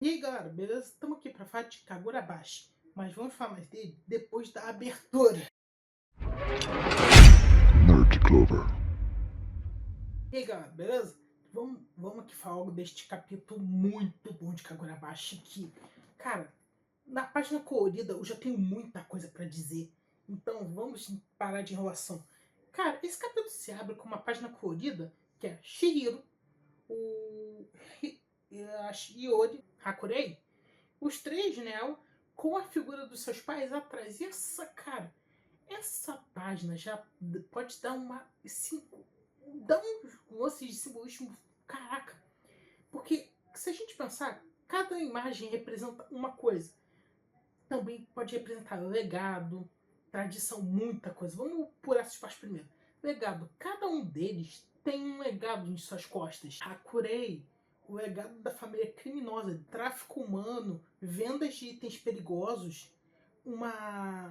E aí galera, beleza? Estamos aqui para falar de Kagurabashi, mas vamos falar mais dele depois da abertura. Nerd Clover. E aí galera, beleza? Vamos aqui falar algo deste capítulo muito bom de Kagurabashi que, cara, na página colorida eu já tenho muita coisa para dizer, então vamos parar de enrolação. Cara, esse capítulo se abre com uma página colorida que é Shihiro, o a Iori, Hakurei, os três, né, com a figura dos seus pais atrás. E essa, cara, essa página já pode dar dá um lance de simbolismo, caraca. Porque se a gente pensar, cada imagem representa uma coisa. Também pode representar legado, tradição, muita coisa. Vamos por essas partes primeiro. Legado. Cada um deles tem um legado em suas costas. Hakurei, o legado da família criminosa, de tráfico humano, vendas de itens perigosos, uma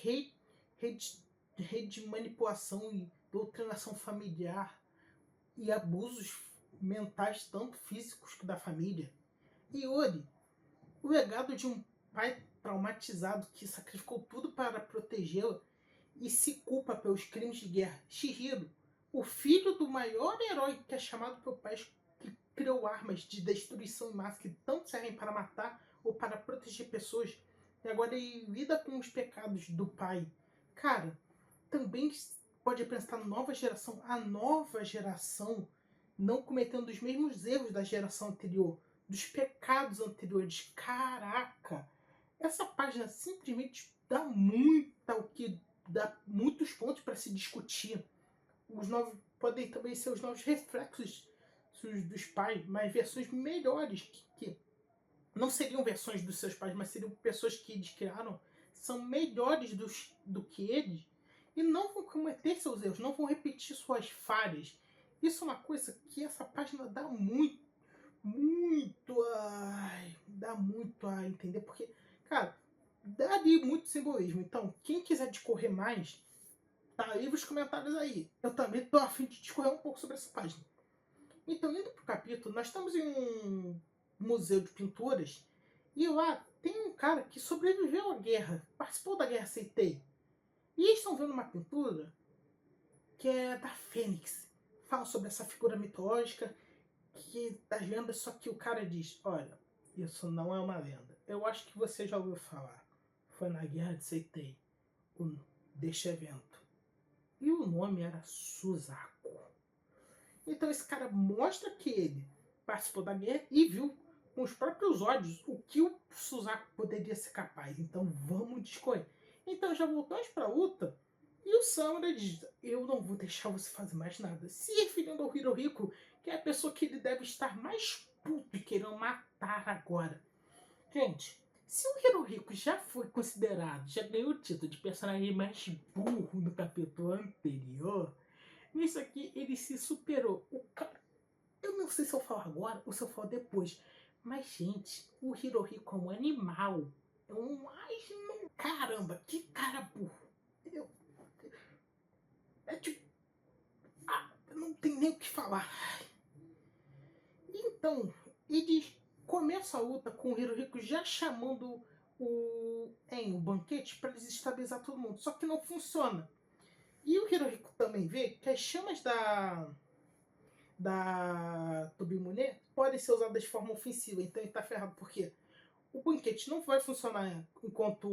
rede, rede, rede de manipulação e doutrinação familiar e abusos mentais, tanto físicos que da família. Iori, o legado de um pai traumatizado que sacrificou tudo para protegê-la e se culpa pelos crimes de guerra. Shihiro, o filho do maior herói que é chamado pelo pai, que criou armas de destruição em massa que tanto servem para matar ou para proteger pessoas, e agora ele lida com os pecados do pai. Cara, também pode apresentar a nova geração não cometendo os mesmos erros da geração anterior, dos pecados anteriores. Caraca! Essa página simplesmente dá muitos pontos para se discutir. Os novos podem também ser os novos reflexos dos pais, mas versões melhores que não seriam versões dos seus pais, mas seriam pessoas que eles criaram, são melhores do que eles e não vão cometer seus erros, não vão repetir suas falhas. Isso é uma coisa que essa página dá dá muito a entender, porque, cara, dá ali muito simbolismo. Então, quem quiser discorrer mais, tá aí os comentários aí. Eu também tô a fim de discorrer um pouco sobre essa página. Então, indo pro capítulo, nós estamos em um museu de pinturas e lá tem um cara que sobreviveu à guerra, participou da guerra Seitei. E eles estão vendo uma pintura que é da Fênix. Fala sobre essa figura mitológica que das lendas, só que o cara diz, olha, isso não é uma lenda. Eu acho que você já ouviu falar. Foi na guerra de Seitei, deste evento. E o nome era Suzaku. Então esse cara mostra que ele participou da guerra e viu com os próprios olhos o que o Suzaku poderia ser capaz. Então vamos discorrer. Então já voltamos para a luta e o Samura diz: eu não vou deixar você fazer mais nada. Se referindo ao Hirohiko, que é a pessoa que ele deve estar mais puto e querendo matar agora. Gente, se o Hirohiko já foi considerado, já ganhou o título de personagem mais burro no capítulo anterior, nisso aqui ele se superou. O cara, eu não sei se eu falo agora ou se eu falo depois, mas gente, o Hirohiko é um animal. É um. Ai, não, caramba, que cara burro. Eu, é tipo. Não tem nem o que falar. Então, eles começam a luta com o Hirohiko já chamando o banquete para desestabilizar todo mundo. Só que não funciona. E o Hirohiko também vê que as chamas da Tobimune podem ser usadas de forma ofensiva. Então ele tá ferrado. Por quê? O banquete não vai funcionar enquanto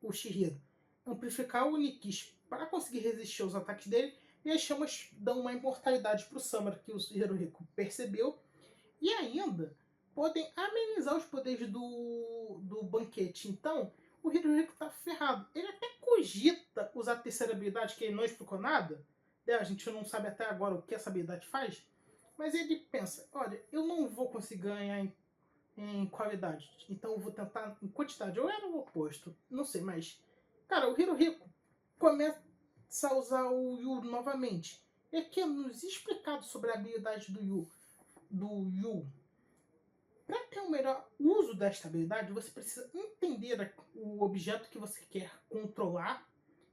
o Shihiro amplificar o Nikishi para conseguir resistir aos ataques dele. E as chamas dão uma imortalidade para o Samura, que o Hirohiko percebeu. E ainda podem amenizar os poderes do banquete. Então, o Hirohiko tá ferrado. Ele até cogita usar a terceira habilidade, que ele não explicou nada. A gente não sabe até agora o que essa habilidade faz. Mas ele pensa, olha, eu não vou conseguir ganhar em qualidade. Então eu vou tentar em quantidade. Ou era o oposto. Não sei, mas... Cara, o Hirohiko começa a usar o Yu novamente. E aqui é nos explicado sobre a habilidade do Yu. Para ter um melhor uso desta habilidade, você precisa entender o objeto que você quer controlar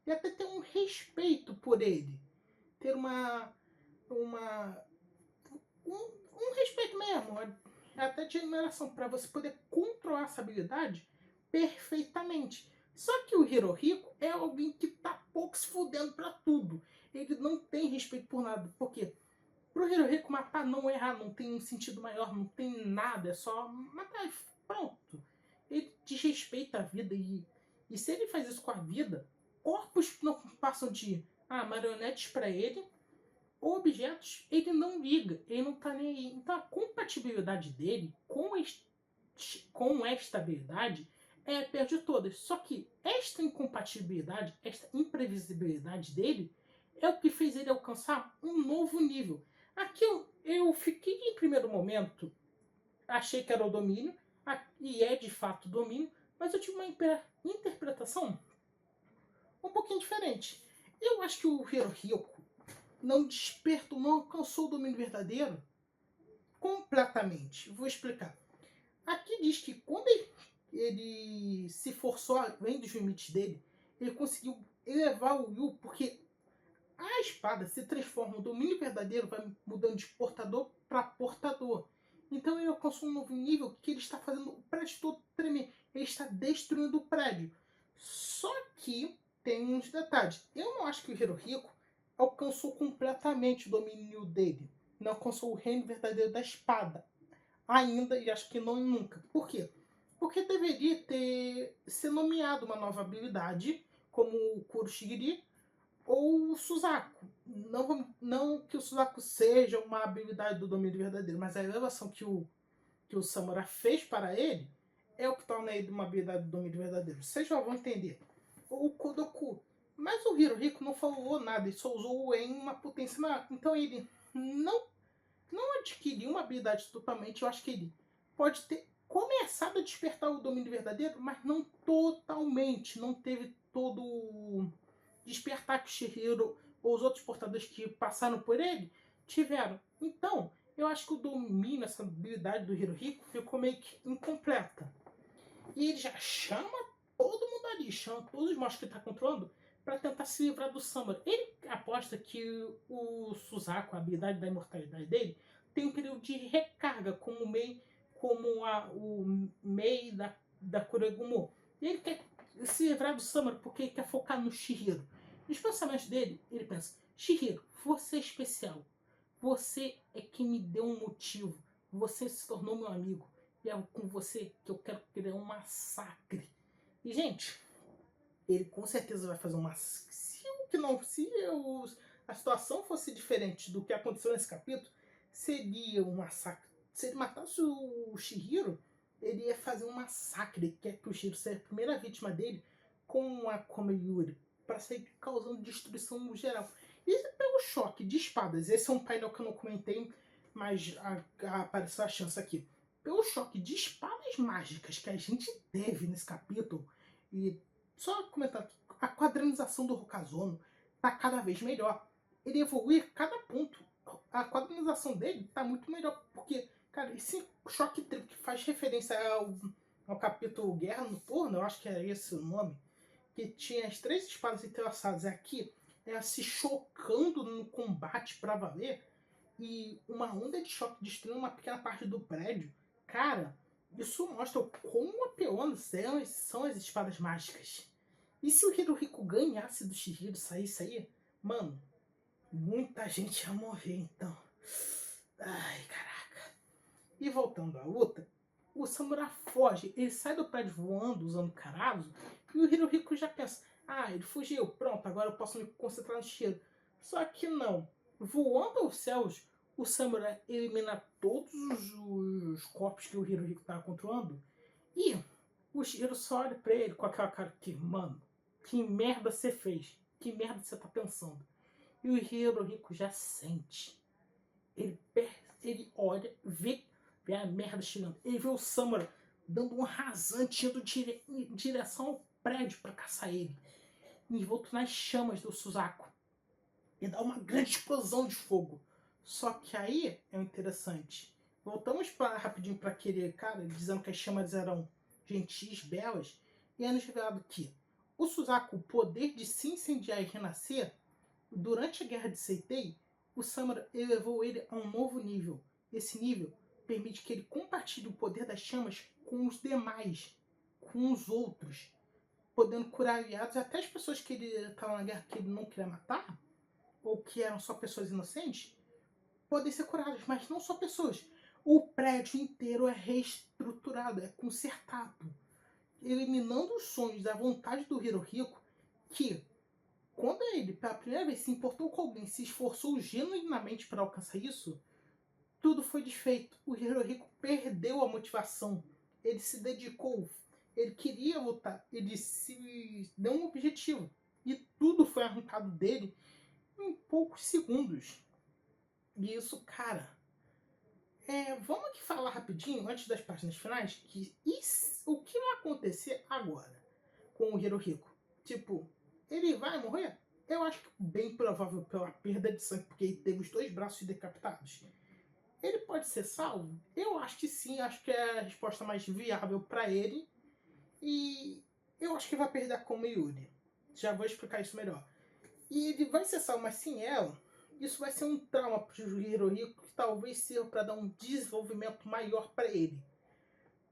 e até ter um respeito por ele. Ter uma um respeito mesmo. é até de admiração, para você poder controlar essa habilidade perfeitamente. Só que o Hirohiko é alguém que tá pouco se fudendo pra tudo. Ele não tem respeito por nada. Por quê? Pro Hirohiko matar não é errar, não tem um sentido maior, não tem nada, é só matar e pronto. Ele desrespeita a vida e se ele faz isso com a vida, corpos não passam de marionetes para ele, objetos, ele não liga, ele não tá nem aí. Então a compatibilidade dele com esta habilidade é a pior de todas. Só que esta incompatibilidade, esta imprevisibilidade dele é o que fez ele alcançar um novo nível. Aqui eu fiquei em primeiro momento, achei que era o domínio, e é de fato domínio, mas eu tive uma interpretação um pouquinho diferente. Eu acho que o Hirohiko não despertou, não alcançou o domínio verdadeiro completamente. Vou explicar. Aqui diz que quando ele se forçou além dos limites dele, ele conseguiu elevar o Yu, porque a espada se transforma, o domínio verdadeiro vai mudando de portador para portador. Então ele alcançou um novo nível que ele está fazendo o prédio todo tremer. Ele está destruindo o prédio. Só que tem uns detalhes. Eu não acho que o Hirohiko alcançou completamente o domínio dele. Não alcançou o reino verdadeiro da espada. Ainda, e acho que não nunca. Por quê? Porque deveria ter ser nomeado uma nova habilidade, como o Kuroshigiri, ou o Suzaku. Não que o Suzaku seja uma habilidade do domínio verdadeiro, mas a elevação que o Samura fez para ele é o que torna ele uma habilidade do domínio verdadeiro. Vocês já vão entender. O Kodoku. Mas o Hirohiko não falou nada, ele só usou em uma potência maior. Então ele não adquiriu uma habilidade totalmente. Eu acho que ele pode ter começado a despertar o domínio verdadeiro, mas não totalmente. Não teve todo o despertar que o Shihiro ou os outros portadores que passaram por ele tiveram. Então, eu acho que o domínio, essa habilidade do Hirohiko ficou meio que incompleta. E ele já chama todo mundo ali, chama todos os monstros que ele está controlando para tentar se livrar do Samura. Ele aposta que o Suzaku, a habilidade da imortalidade dele, tem um período de recarga, como o Mei da Kuregumo. E ele quer se livrar do Samura porque ele quer focar no Shihiro. Nos pensamentos dele, ele pensa: Shihiro, você é especial. Você é quem me deu um motivo. Você se tornou meu amigo. E é com você que eu quero criar um massacre. E, gente, ele com certeza vai fazer um massacre. A situação fosse diferente do que aconteceu nesse capítulo, seria um massacre. Se ele matasse o Shihiro, ele ia fazer um massacre. Ele quer que o Shihiro seja a primeira vítima dele com a Komeyuri, para sair causando destruição geral. E pelo choque de espadas, esse é um painel que eu não comentei, mas apareceu a chance aqui. Pelo choque de espadas mágicas que a gente teve nesse capítulo, e só comentar aqui, a quadrinização do Hokazono tá cada vez melhor. Ele evoluir cada ponto. A quadrinização dele tá muito melhor, porque, cara, esse choque triplo que faz referência ao capítulo Guerra Noturna, eu acho que era esse o nome, que tinha as três espadas entrelaçadas aqui, se chocando no combate para valer, e uma onda de choque destruindo uma pequena parte do prédio. Cara, isso mostra o quão apelões são as espadas mágicas. E se o Hirohiko ganhasse do Shihiro, saísse aí, mano, muita gente ia morrer, então. Ai, caraca. E voltando à luta, o Samura foge, ele sai do prédio voando, usando Karazo, e o Hirohiko já pensa: ele fugiu, pronto, agora eu posso me concentrar no Shihiro. Só que não. Voando aos céus, o Samurai elimina todos os corpos que o Hirohiko estava controlando, e o Shihiro só olha pra ele com aquela cara que, mano, que merda você fez? Que merda você tá pensando? E o Hirohiko já sente. Ele olha, vê a merda chegando. Ele vê o Samura dando um rasante indo em direção ao prédio para caçar ele, envolto nas chamas do Suzaku. E dá uma grande explosão de fogo. Só que aí é o interessante. Voltamos rapidinho para aquele cara dizendo que as chamas eram gentis, belas, e é nos revelado que o Suzaku, o poder de se incendiar e renascer, durante a guerra de Seitei, o Samura elevou ele a um novo nível. Esse nível permite que ele compartilhe o poder das chamas com os demais, com os outros, podendo curar aliados, até as pessoas que ele estava na guerra que ele não queria matar, ou que eram só pessoas inocentes, podem ser curadas, mas não só pessoas. O prédio inteiro é reestruturado, é consertado, eliminando os sonhos da vontade do Hirohiko, que, quando ele, pela primeira vez, se importou com alguém, se esforçou genuinamente para alcançar isso, tudo foi desfeito. O Hirohiko perdeu a motivação. Ele se dedicou. Ele queria lutar. Ele se deu um objetivo. E tudo foi arrancado dele em poucos segundos. E isso, cara... vamos aqui falar rapidinho, antes das páginas finais, que o que vai acontecer agora com o Hirohiko? Tipo, ele vai morrer? Eu acho que bem provável pela perda de sangue, porque ele teve os 2 braços decapitados. Ele pode ser salvo? Eu acho que sim, acho que é a resposta mais viável para ele. E eu acho que vai perder a Komayuri. Já vou explicar isso melhor. E ele vai ser salvo, mas sem ela, isso vai ser um trauma para o Hirohiko que talvez sirva para dar um desenvolvimento maior para ele.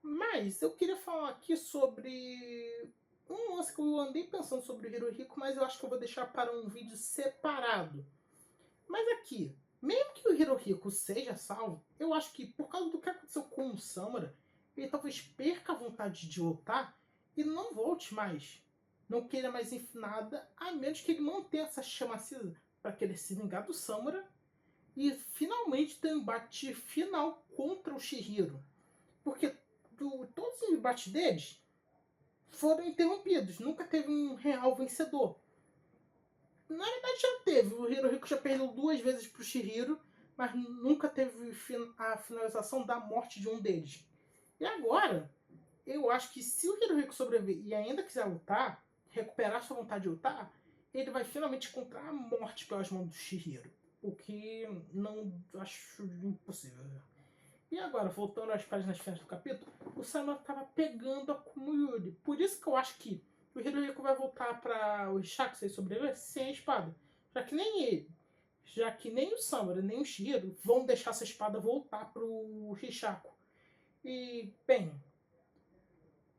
Mas eu queria falar aqui sobre um lance que eu andei pensando sobre o Hirohiko, mas eu acho que eu vou deixar para um vídeo separado. Mas aqui, mesmo que o Hirohiko seja salvo, eu acho que por causa do que aconteceu com o Samura, ele talvez perca a vontade de lutar e não volte mais. Não queira mais nada, a menos que ele mantenha essa chama acesa para querer se vingar do Samura e finalmente ter um embate final contra o Shihiro. Porque todos os embates deles foram interrompidos, nunca teve um real vencedor. Na verdade já teve, o Hirohiko já perdeu 2 vezes pro Shihiro, mas nunca teve a finalização da morte de um deles. E agora, eu acho que se o Hirohiko sobreviver e ainda quiser lutar, recuperar sua vontade de lutar, ele vai finalmente encontrar a morte pelas mãos do Shihiro. O que não acho impossível. E agora, voltando às páginas finais do capítulo, o Samura estava pegando a Komayuri. Por isso que eu acho que o Hirohiko vai voltar para o Hishaku se ele sobreviver sem a espada. Já que nem ele, já que nem o Samura, nem o Shihiro vão deixar essa espada voltar para o Hishaku. E, bem,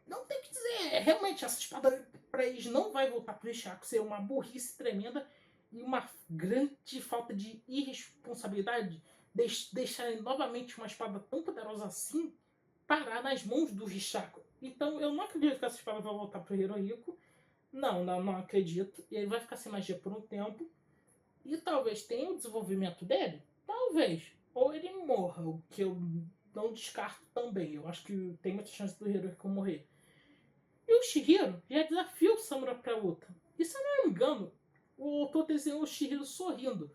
não tem o que dizer. Realmente, essa espada para eles não vai voltar para o Hishaku. Seria uma burrice tremenda e uma grande falta de irresponsabilidade deixarem novamente uma espada tão poderosa assim parar nas mãos do Hishaku. Então eu não acredito que essa espada vai voltar pro Hirohiko. Não acredito. E ele vai ficar sem magia por um tempo. E talvez tenha o desenvolvimento dele. Talvez. Ou ele morra, o que eu não descarto também. Eu acho que tem muita chance do Hirohiko morrer. E o Shihiro já desafia o Samura pra luta. E se eu não me engano, o autor desenhou o Shihiro sorrindo.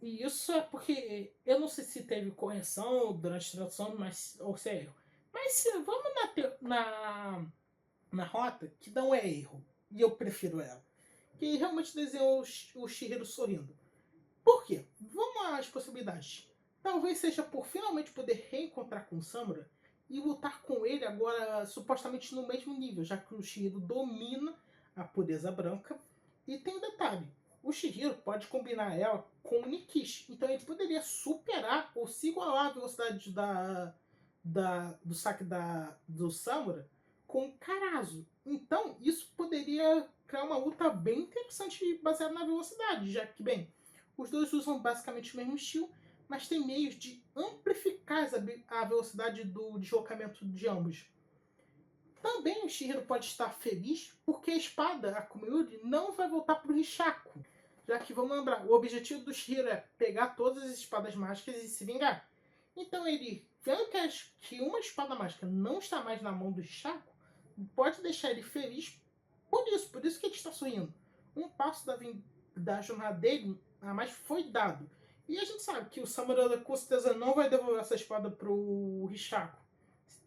E isso é porque eu não sei se teve correção durante a tradução, mas, ou se é erro. Mas se vamos na rota, que não é erro, e eu prefiro ela, que realmente desenhou o Shihiro sorrindo. Por quê? Vamos às possibilidades. Talvez seja por finalmente poder reencontrar com o Samura e lutar com ele agora supostamente no mesmo nível, já que o Shihiro domina a pureza branca. E tem um detalhe, o Shihiro pode combinar ela com o Nikishi, então ele poderia superar ou se igualar a velocidade do saque do Samura com o Karasu. Então isso poderia criar uma luta bem interessante baseada na velocidade, já que, bem, os dois usam basicamente o mesmo estilo, mas tem meios de amplificar a velocidade do deslocamento de ambos. Também o Shihiro pode estar feliz porque a espada, a Komayuri, não vai voltar para o Hishaku. Já que, vamos lembrar, o objetivo do Shihiro é pegar todas as espadas mágicas e se vingar. Então ele, vendo que uma espada mágica não está mais na mão do Hishaku, pode deixar ele feliz por isso que ele está sorrindo. Um passo da jornada dele a mais foi dado. E a gente sabe que o Samura com certeza não vai devolver essa espada pro Hishaku.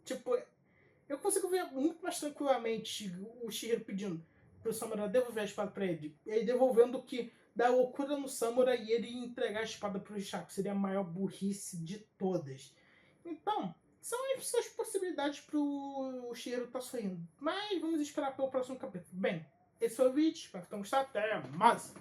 Tipo, eu consigo ver muito mais tranquilamente o Shihiro pedindo pro Samura devolver a espada pra ele. Ele devolvendo o que dá loucura no Samura e ele entregar a espada pro Hishaku. Seria a maior burrice de todas. Então, são essas possibilidades pro Shihiro estar sorrindo. Mas vamos esperar pelo próximo capítulo. Bem, esse foi o vídeo. Espero que tenham gostado. Até mais!